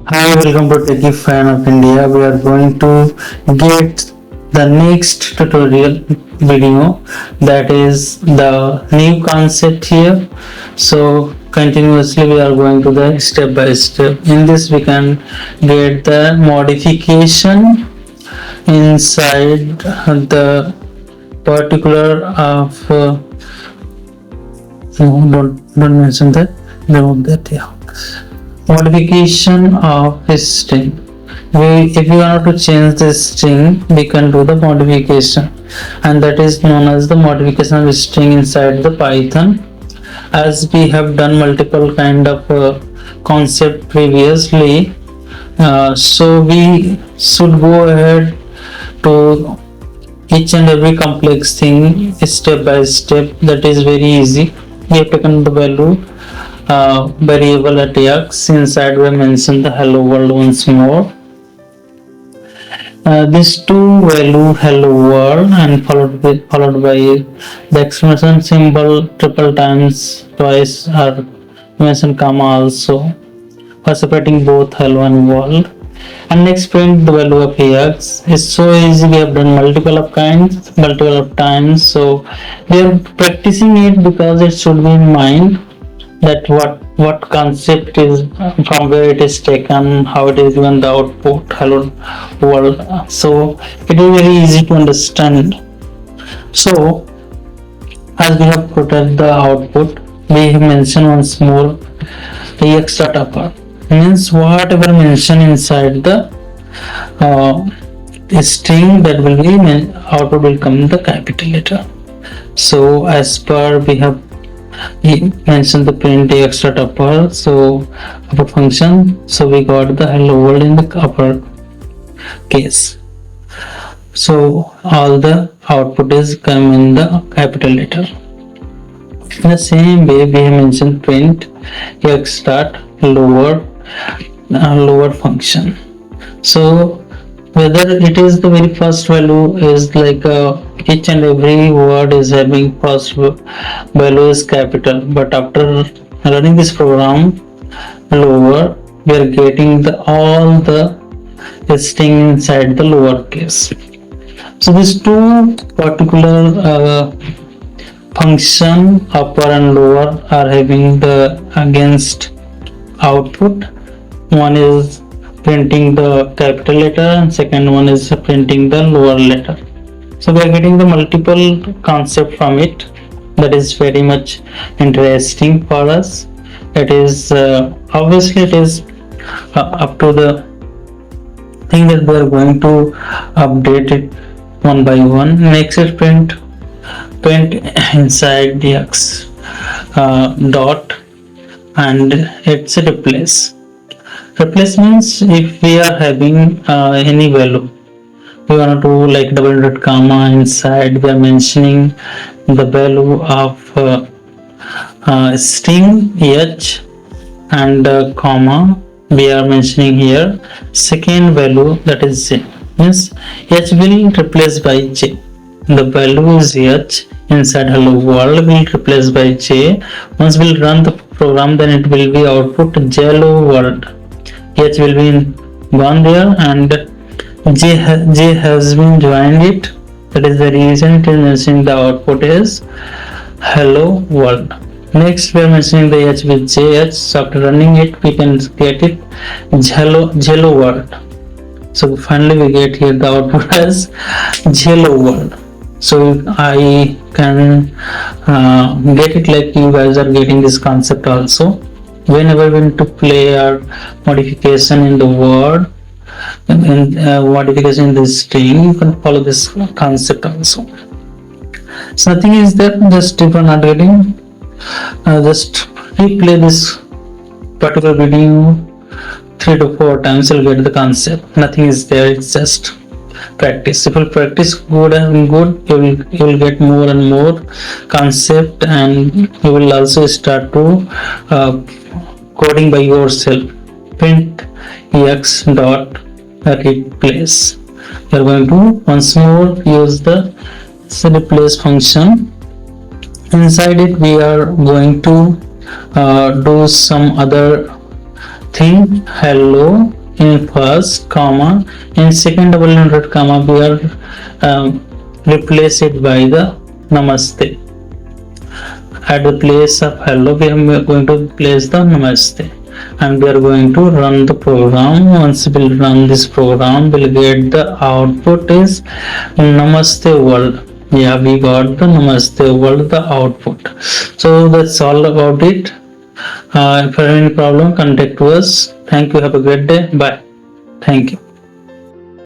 Hi, welcome to Techie Fan of India. We are going to get the next tutorial video, that is the new concept here. So continuously we are going to the step by step. In this we can get the modification inside the particular of don't mention that, remove that. Yeah, modification of a string. If we want to change the string, we can do the modification, and that is known as the modification of a string inside the Python. As we have done multiple kind of concept previously, so we should go ahead to each and every complex thing step by step. That is very easy. We have taken the value variable at x. Inside we mention the hello world once more. This two value hello world and followed by the exclamation symbol triple times, twice, or mention comma also for separating both hello and world. And next print the value of x. It's so easy. We have done multiple of times. So we are practicing it because it should be in mind that what concept is, from where it is taken, how it is given the output hello world. So it is very easy to understand. So as we have put at the output, we have mentioned once more the x dot upper means whatever mentioned inside the string, that will be output will come in the capital letter. So as per we have mentioned the print x dot upper, so upper function, so we got the hello world in the upper case. So all the output is come in the capital letter. In the same way we have mentioned print x dot lower function. So whether it is the very first value is like each and every word is having first value is capital, but after running this program lower, we are getting all the string inside the lower case. So these two particular function upper and lower are having the against output. One is printing the capital letter and second one is printing the lower letter. So we are getting the multiple concept from it. That is very much interesting for us. It is obviously it is up to the thing that we are going to update it one by one. Next is print inside the x dot, and it's a replace. Replace means if we are having any value, we want to like double dot comma inside, we are mentioning the value of string h and comma we are mentioning here second value, that is j. Means h will replace by j. The value is h inside hello world will replace by j. Once we'll run the program, then it will be output hello world. H will be gone there and J has been joined it. That is the reason it is mentioning the output is hello world. Next we are mentioning the H with JH. So after running it, we can get it hello world. So finally we get here the output as hello world. So I can get it like you guys are getting this concept also. Whenever we need to play our modification in the word and modification in the string, you can follow this concept also. So nothing is there, just if you are not getting, just replay this particular video 3 to 4 times, you'll get the concept. Nothing is there, it's just practice. If you practice good, you will get more and more concept, and you will also start to coding by yourself. Print x dot replace. We are going to once more use the replace function. Inside it we are going to do some other thing, hello in first comma, in second double inverted comma we are replace it by the namaste. At the place of hello we are going to place the namaste, and we are going to run the program. Once we will run this program, we'll get the output is namaste world. Yeah, we got the namaste world, the output. So that's all about it. If you have any problem, contact us. Thank you. Have a great day. Bye. Thank you.